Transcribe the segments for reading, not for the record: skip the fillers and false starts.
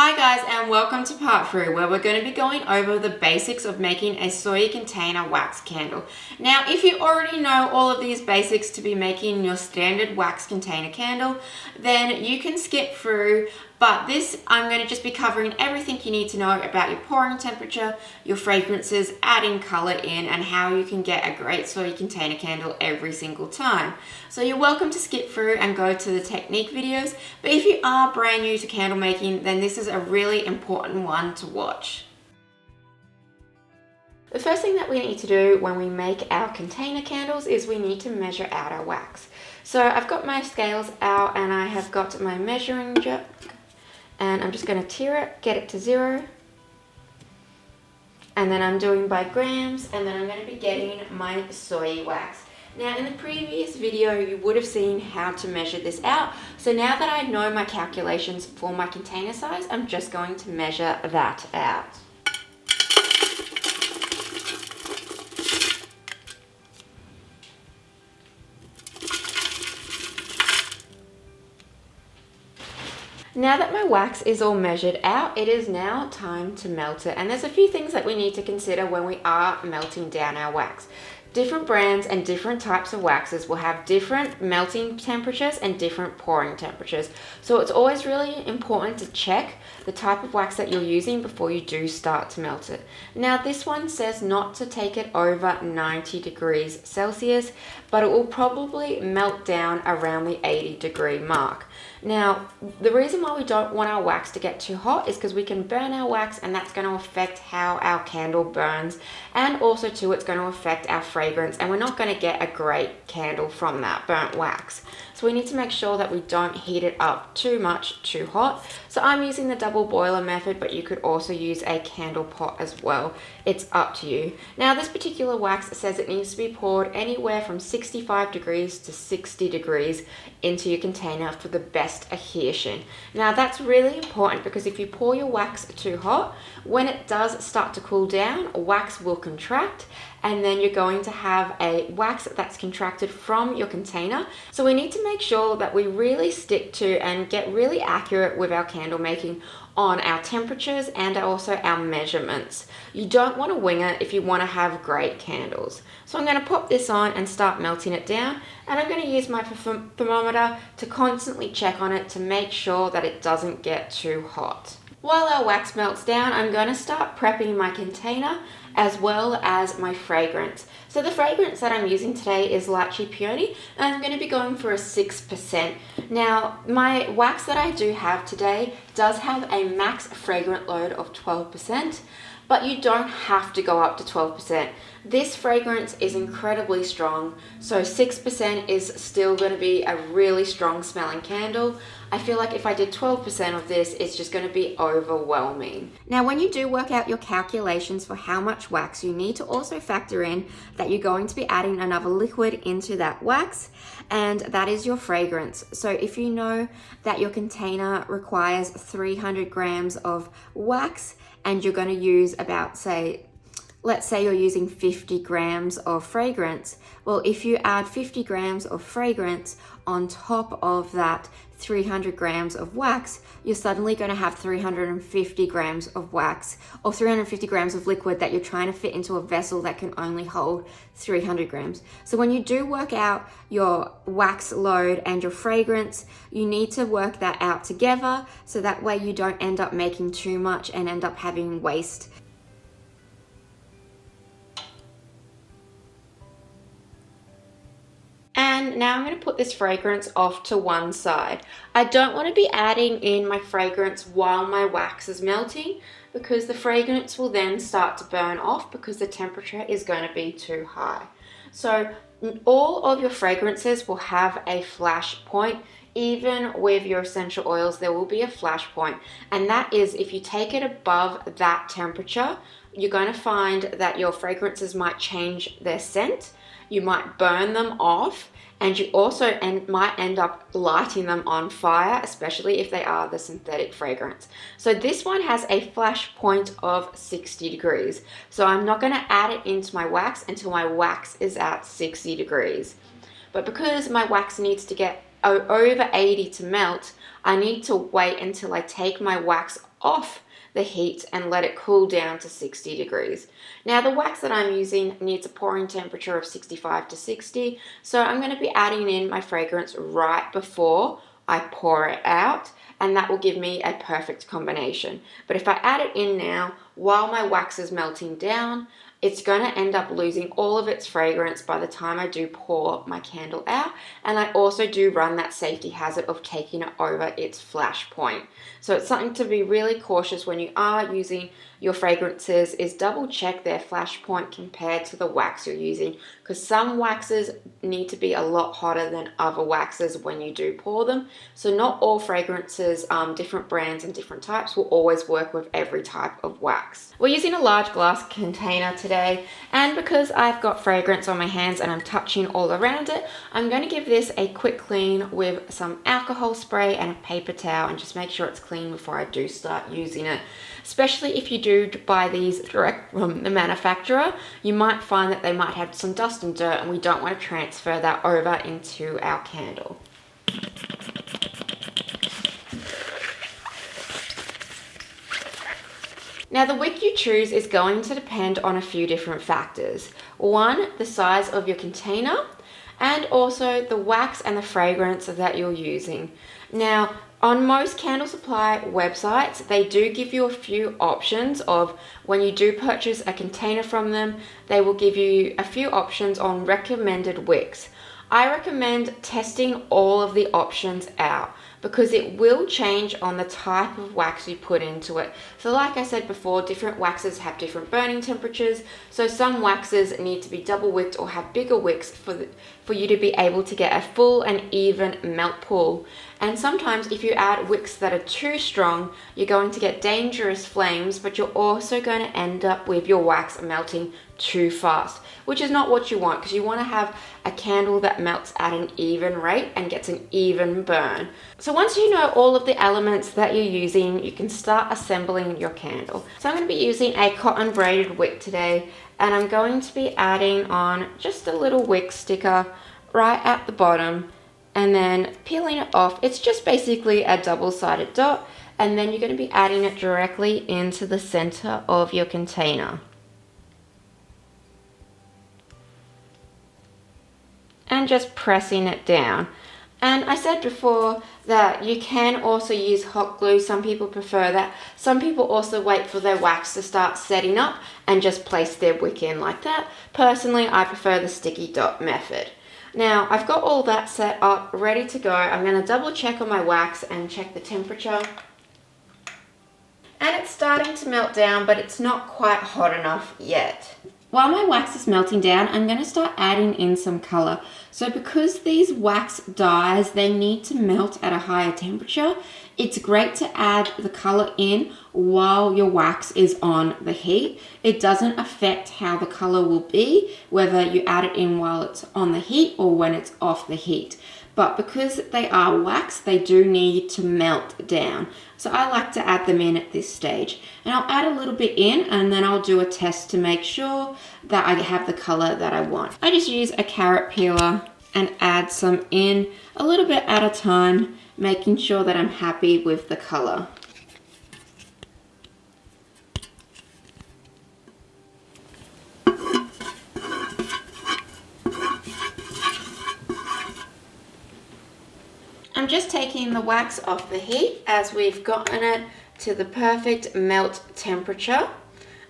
Hi guys, and welcome to part 3 where we're going to be going over the basics of making a soy container wax candle. Now if you already know all of these basics to be making your standard wax container candle, then you can skip through, but this I'm going to just be covering everything you need to know about your pouring temperature, your fragrances, adding color in, and how you can get a great soy container candle every single time. So you're welcome to skip through and go to the technique videos, but if you are brand new to candle making, then this is a really important one to watch. The first thing that we need to do when we make our container candles is we need to measure out our wax. So I've got my scales out and I have got my measuring jug, and I'm just going to tire it, get it to 0, and then I'm doing by grams, and then I'm going to be getting my soy wax. Now in the previous video you would have seen how to measure this out, so now that I know my calculations for my container size, I'm just going to measure that out. Now that my wax is all measured out, it is now time to melt it. And there's a few things that we need to consider when we are melting down our wax. Different brands and different types of waxes will have different melting temperatures and different pouring temperatures. So it's always really important to check the type of wax that you're using before you do start to melt it. Now this one says not to take it over 90 degrees Celsius, but it will probably melt down around the 80-degree mark. Now, the reason why we don't want our wax to get too hot is because we can burn our wax, and that's going to affect how our candle burns, and also too it's going to affect our fragrance, and we're not going to get a great candle from that burnt wax. So we need to make sure that we don't heat it up too much, too hot. So I'm using the double boiler method, but you could also use a candle pot as well. It's up to you. Now this particular wax says it needs to be poured anywhere from 65 degrees to 60 degrees into your container for the best adhesion. Now that's really important because if you pour your wax too hot, when it does start to cool down, wax will contract, and then you're going to have a wax that's contracted from your container. So we need to make sure that we really stick to and get really accurate with our candle making on our temperatures and also our measurements. You don't want to wing it if you want to have great candles. So I'm going to pop this on and start melting it down, and I'm going to use my thermometer to constantly check on it to make sure that it doesn't get too hot. While our wax melts down, I'm going to start prepping my container as well as my fragrance. So the fragrance that I'm using today is Lychee Peony, and I'm going to be going for a 6%. Now, my wax that I do have today does have a max fragrant load of 12%, but you don't have to go up to 12%. This fragrance is incredibly strong, so 6% is still going to be a really strong smelling candle. I feel like if I did 12% of this, it's just going to be overwhelming. Now, when you do work out your calculations for how much wax, you need to also factor in that you're going to be adding another liquid into that wax, and that is your fragrance. So if you know that your container requires 300 grams of wax and you're going to use about, let's say you're using 50 grams of fragrance. Well, if you add 50 grams of fragrance on top of that 300 grams of wax, you're suddenly going to have 350 grams of wax or 350 grams of liquid that you're trying to fit into a vessel that can only hold 300 grams. So when you do work out your wax load and your fragrance, you need to work that out together so that way you don't end up making too much and end up having waste. And now I'm going to put this fragrance off to one side. I don't want to be adding in my fragrance while my wax is melting, because the fragrance will then start to burn off because the temperature is going to be too high. So all of your fragrances will have a flash point. Even with your essential oils, there will be a flash point, and that is if you take it above that temperature, you're going to find that your fragrances might change their scent. You might burn them off, and you also might end up lighting them on fire, especially if they are the synthetic fragrance. So this one has a flash point of 60 degrees. So I'm not going to add it into my wax until my wax is at 60 degrees. But because my wax needs to get over 80 to melt, I need to wait until I take my wax off the heat and let it cool down to 60 degrees. Now the wax that I'm using needs a pouring temperature of 65 to 60, so I'm going to be adding in my fragrance right before I pour it out, and that will give me a perfect combination. But if I add it in now while my wax is melting down, it's going to end up losing all of its fragrance by the time I do pour my candle out. And I also do run that safety hazard of taking it over its flash point. So it's something to be really cautious when you are using your fragrances, is double check their flash point compared to the wax you're using, because some waxes need to be a lot hotter than other waxes when you do pour them. So not all fragrances, different brands and different types, will always work with every type of wax. We're using a large glass container today, and because I've got fragrance on my hands and I'm touching all around it, I'm going to give this a quick clean with some alcohol spray and a paper towel, and just make sure it's clean before I do start using it. Especially if you do buy these direct from the manufacturer, you might find that they might have some dust and dirt, and we don't want to transfer that over into our candle. Now the wick you choose is going to depend on a few different factors. One, the size of your container, and also the wax and the fragrance that you're using. Now, on most candle supply websites, they do give you a few options of, when you do purchase a container from them, they will give you a few options on recommended wicks. I recommend testing all of the options out, because it will change on the type of wax you put into it. So like I said before, different waxes have different burning temperatures. So some waxes need to be double wicked or have bigger wicks for you to be able to get a full and even melt pool. And sometimes if you add wicks that are too strong, you're going to get dangerous flames, but you're also going to end up with your wax melting too fast, which is not what you want, because you want to have a candle that melts at an even rate and gets an even burn. So once you know all of the elements that you're using, you can start assembling your candle. So I'm going to be using a cotton braided wick today, and I'm going to be adding on just a little wick sticker right at the bottom, and then peeling it off. It's just basically a double-sided dot, and then you're going to be adding it directly into the center of your container. And just pressing it down. And I said before that you can also use hot glue. Some people prefer that. Some people also wait for their wax to start setting up and just place their wick in like that. Personally, I prefer the sticky dot method. Now, I've got all that set up, ready to go. I'm going to double check on my wax and check the temperature. And it's starting to melt down, but it's not quite hot enough yet. While my wax is melting down, I'm going to start adding in some color. So because these wax dyes, they need to melt at a higher temperature, it's great to add the color in while your wax is on the heat. It doesn't affect how the color will be, whether you add it in while it's on the heat or when it's off the heat. But because they are wax, they do need to melt down. So I like to add them in at this stage. And I'll add a little bit in, and then I'll do a test to make sure that I have the color that I want. I just use a carrot peeler and add some in a little bit at a time, making sure that I'm happy with the color. I'm just taking the wax off the heat as we've gotten it to the perfect melt temperature,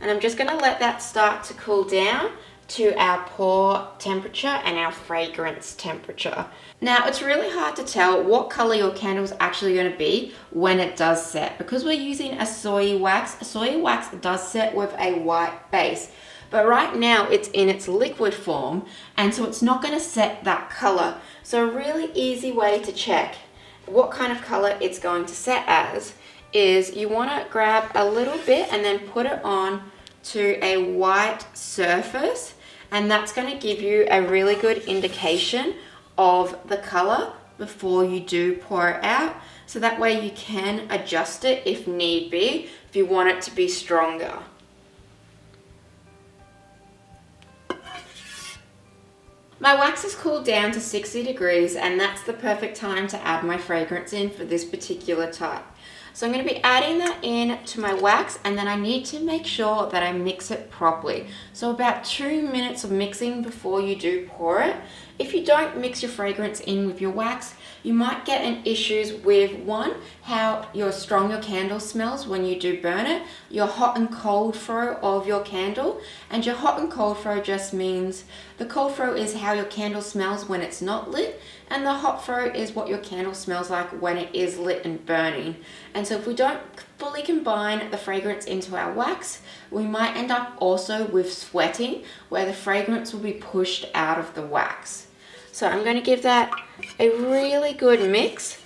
and I'm just going to let that start to cool down to our pour temperature and our fragrance temperature. Now, it's really hard to tell what color your candle is actually going to be when it does set, because we're using a soy wax. A soy wax does set with a white base, but right now it's in its liquid form, and so it's not going to set that color. So a really easy way to check what kind of color it's going to set as is you want to grab a little bit and then put it on to a white surface, and that's going to give you a really good indication of the color before you do pour it out, so that way you can adjust it if need be, if you want it to be stronger. My wax has cooled down to 60 degrees, and that's the perfect time to add my fragrance in for this particular type. So I'm going to be adding that in to my wax, and then I need to make sure that I mix it properly. So about 2 minutes of mixing before you do pour it. If you don't mix your fragrance in with your wax, you might get an issues with, one, how strong your candle smells when you do burn it, your hot and cold throw of your candle. And your hot and cold throw just means the cold throw is how your candle smells when it's not lit, and the hot throw is what your candle smells like when it is lit and burning. And so if we don't fully combine the fragrance into our wax, we might end up also with sweating, where the fragrance will be pushed out of the wax. So I'm going to give that a really good mix.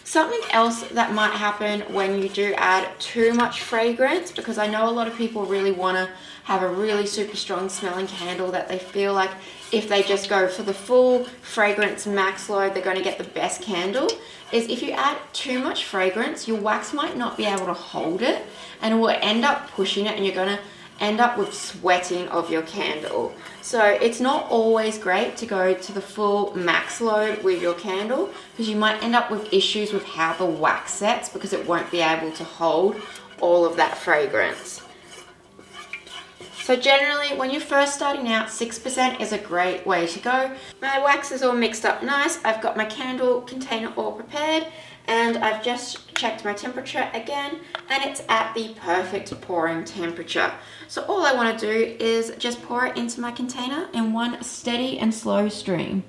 Something else that might happen when you do add too much fragrance, because I know a lot of people really want to have a really super strong smelling candle that they feel like if they just go for the full fragrance max load, they're going to get the best candle, is if you add too much fragrance, your wax might not be able to hold it and it will end up pushing it, and you're going to end up with sweating of your candle. So it's not always great to go to the full max load with your candle, because you might end up with issues with how the wax sets, because it won't be able to hold all of that fragrance. So generally, when you're first starting out, 6% is a great way to go. My wax is all mixed up nice. I've got my candle container all prepared, and I've just checked my temperature again, and it's at the perfect pouring temperature. So all I want to do is just pour it into my container in one steady and slow stream.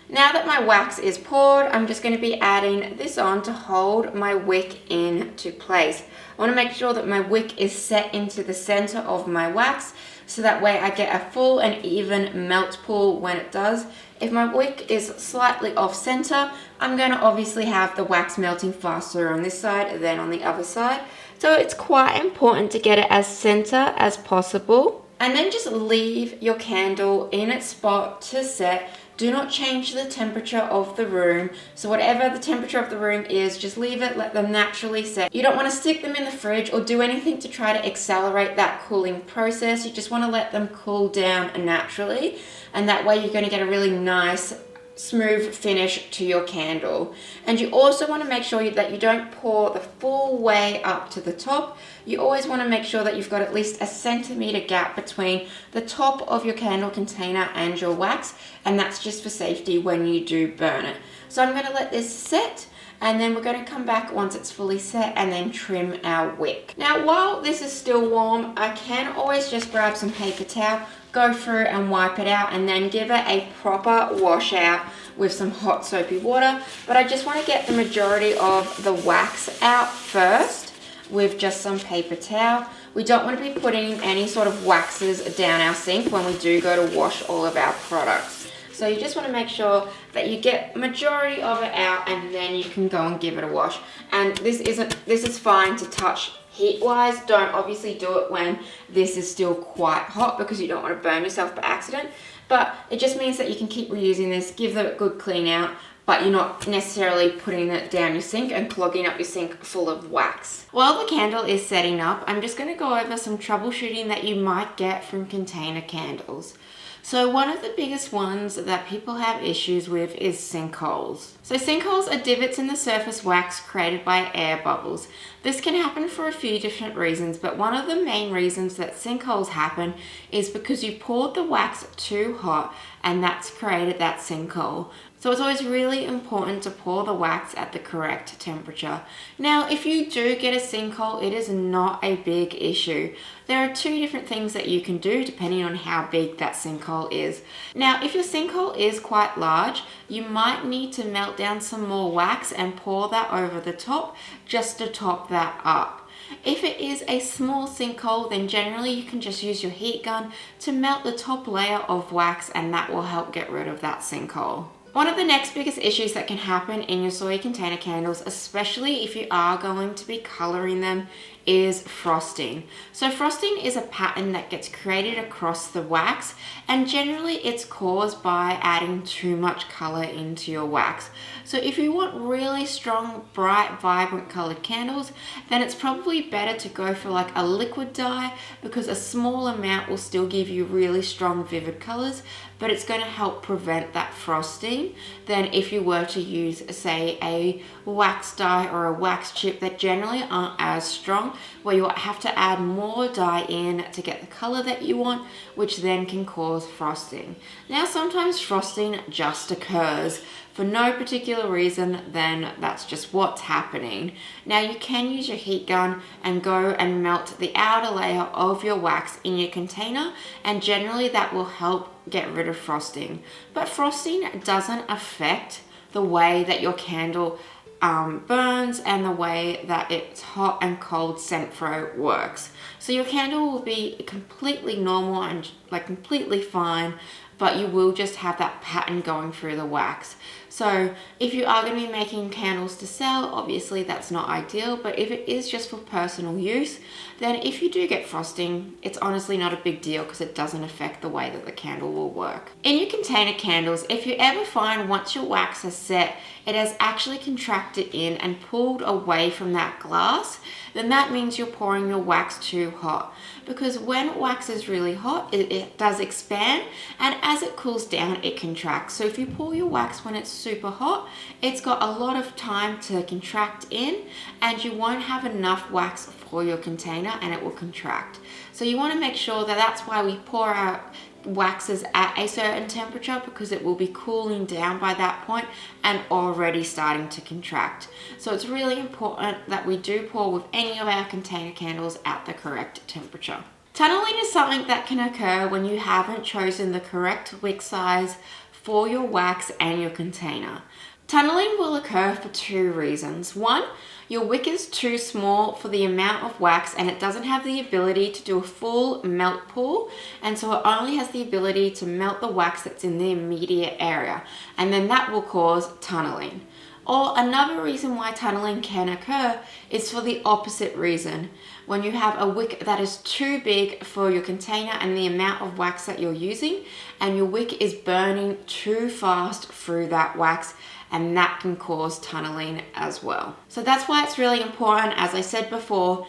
Now that my wax is poured, I'm just going to be adding this on to hold my wick into place. I want to make sure that my wick is set into the center of my wax, so that way I get a full and even melt pool when it does. If my wick is slightly off center, I'm going to obviously have the wax melting faster on this side than on the other side. So it's quite important to get it as center as possible. And then just leave your candle in its spot to set. Do not change the temperature of the room. So whatever the temperature of the room is, just leave it, let them naturally set. You don't want to stick them in the fridge or do anything to try to accelerate that cooling process. You just want to let them cool down naturally. And that way you're going to get a really nice, smooth finish to your candle. And you also want to make sure that you don't pour the full way up to the top. You always want to make sure that you've got at least a centimeter gap between the top of your candle container and your wax, and that's just for safety when you do burn it. So I'm going to let this set, and then we're going to come back once it's fully set and then trim our wick. Now while this is still warm, I can always just grab some paper towel, go through and wipe it out, and then give it a proper wash out with some hot soapy water. But I just want to get the majority of the wax out first with just some paper towel. We don't want to be putting any sort of waxes down our sink when we do go to wash all of our products. So you just want to make sure that you get majority of it out, and then you can go and give it a wash. And this is fine to touch heat wise. Don't obviously do it when this is still quite hot, because you don't want to burn yourself by accident. But it just means that you can keep reusing this, give it a good clean out, but you're not necessarily putting it down your sink and clogging up your sink full of wax. While the candle is setting up, I'm just going to go over some troubleshooting that you might get from container candles. So one of the biggest ones that people have issues with is sinkholes. So sinkholes are divots in the surface wax created by air bubbles. This can happen for a few different reasons, but one of the main reasons that sinkholes happen is because you poured the wax too hot, and that's created that sinkhole. So it's always really important to pour the wax at the correct temperature. Now, if you do get a sinkhole, it is not a big issue. There are two different things that you can do depending on how big that sinkhole is. Now, if your sinkhole is quite large, you might need to melt down some more wax and pour that over the top just to top that up. If it is a small sinkhole, then generally you can just use your heat gun to melt the top layer of wax, and that will help get rid of that sinkhole. One of the next biggest issues that can happen in your soy container candles, especially if you are going to be coloring them, is frosting. So frosting is a pattern that gets created across the wax, and generally it's caused by adding too much color into your wax. So if you want really strong, bright, vibrant colored candles, then it's probably better to go for like a liquid dye, because a small amount will still give you really strong, vivid colors, but it's going to help prevent that frosting than if you were to use, say, a wax dye or a wax chip that generally aren't as strong, where you have to add more dye in to get the color that you want, which then can cause frosting. Now, sometimes frosting just occurs for no particular reason, then that's just what's happening. Now, you can use your heat gun and go and melt the outer layer of your wax in your container, and generally that will help get rid of frosting. But frosting doesn't affect the way that your candle burns and the way that its hot and cold scent throw works. So your candle will be completely normal and like completely fine, but you will just have that pattern going through the wax. So if you are going to be making candles to sell, obviously that's not ideal, but if it is just for personal use, then if you do get frosting, it's honestly not a big deal because it doesn't affect the way that the candle will work. In your container candles, if you ever find once your wax has set, it has actually contracted in and pulled away from that glass, then that means you're pouring your wax too hot. Because when wax is really hot, it does expand, and as it cools down, it contracts. So if you pour your wax when it's super hot, it's got a lot of time to contract in, and you won't have enough wax for your container and it will contract. So you want to make sure that that's why we pour our waxes at a certain temperature, because it will be cooling down by that point and already starting to contract. So it's really important that we do pour with any of our container candles at the correct temperature. Tunneling is something that can occur when you haven't chosen the correct wick size for your wax and your container. Tunneling will occur for two reasons. One, your wick is too small for the amount of wax and it doesn't have the ability to do a full melt pool, and so it only has the ability to melt the wax that's in the immediate area, and then that will cause tunneling. Or another reason why tunneling can occur is for the opposite reason. When you have a wick that is too big for your container and the amount of wax that you're using, and your wick is burning too fast through that wax, and that can cause tunneling as well. So that's why it's really important, as I said before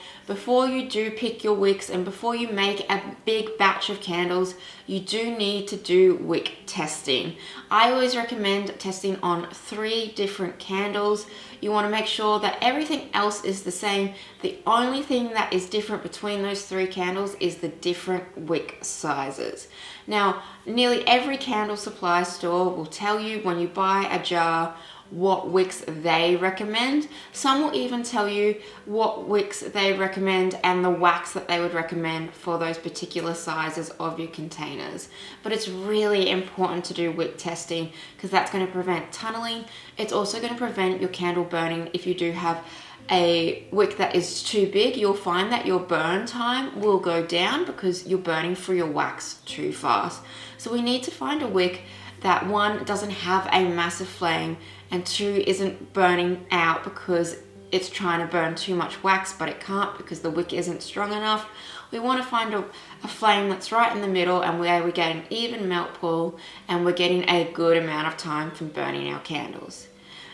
you do pick your wicks and before you make a big batch of candles, you do need to do wick testing. I always recommend testing on 3 different candles. You want to make sure that everything else is the same. The only thing that is different between those 3 candles is the different wick sizes. Now, nearly every candle supply store will tell you when you buy a jar what wicks they recommend. Some will even tell you what wicks they recommend and the wax that they would recommend for those particular sizes of your containers. But it's really important to do wick testing because that's going to prevent tunneling. It's also going to prevent your candle burning. If you do have a wick that is too big, you'll find that your burn time will go down because you're burning through your wax too fast. So we need to find a wick that, 1, doesn't have a massive flame, and 2, isn't burning out because it's trying to burn too much wax but it can't because the wick isn't strong enough. We want to find a flame that's right in the middle and where we get an even melt pool and we're getting a good amount of time from burning our candles.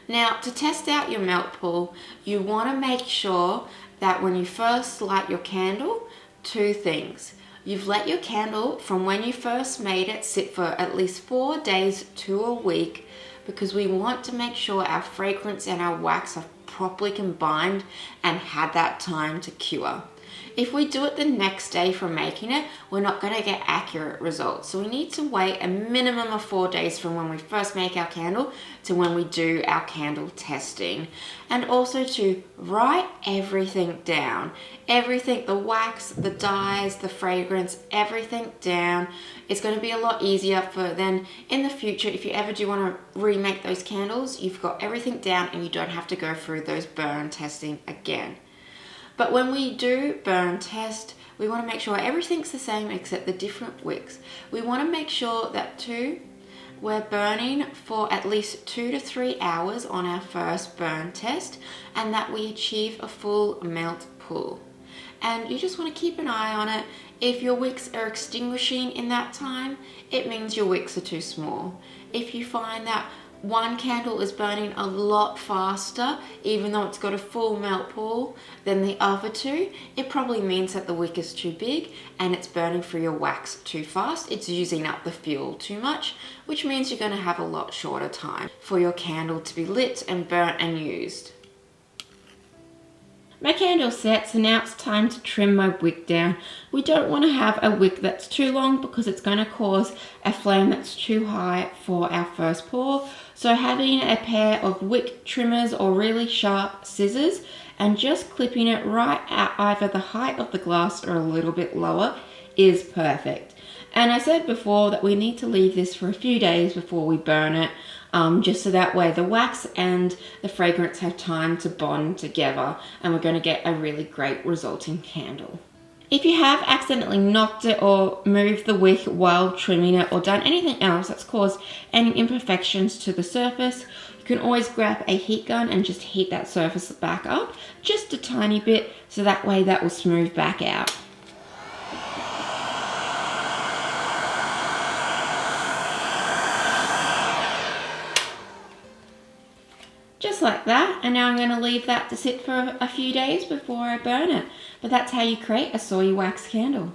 Now, to test out your melt pool, you want to make sure that when you first light your candle, 2 things. You've let your candle from when you first made it sit for at least 4 days to a week, because we want to make sure our fragrance and our wax are properly combined and had that time to cure. If we do it the next day from making it, we're not going to get accurate results. So we need to wait a minimum of 4 days from when we first make our candle to when we do our candle testing. And also to write everything down. Everything, the wax, the dyes, the fragrance, everything down. It's going to be a lot easier for then in the future, if you ever do want to remake those candles, you've got everything down and you don't have to go through those burn testing again. But when we do burn test, we want to make sure everything's the same except the different wicks. We want to make sure that 2, we're burning for at least 2 to 3 hours on our first burn test and that we achieve a full melt pool. and you just want to keep an eye on it. If your wicks are extinguishing in that time, it means your wicks are too small. If you find that one candle is burning a lot faster, even though it's got a full melt pool, than the other two, it probably means that the wick is too big and it's burning through your wax too fast. It's using up the fuel too much, which means you're going to have a lot shorter time for your candle to be lit and burnt and used. My candle's set, so now it's time to trim my wick down. We don't want to have a wick that's too long because it's going to cause a flame that's too high for our first pour. So having a pair of wick trimmers or really sharp scissors and just clipping it right at either the height of the glass or a little bit lower is perfect. And I said before that we need to leave this for a few days before we burn it, just so that way the wax and the fragrance have time to bond together and we're going to get a really great resulting candle. If you have accidentally knocked it or moved the wick while trimming it or done anything else that's caused any imperfections to the surface, you can always grab a heat gun and just heat that surface back up just a tiny bit, so that way that will smooth back out. Just like that, and now I'm going to leave that to sit for a few days before I burn it. But that's how you create a soy wax candle.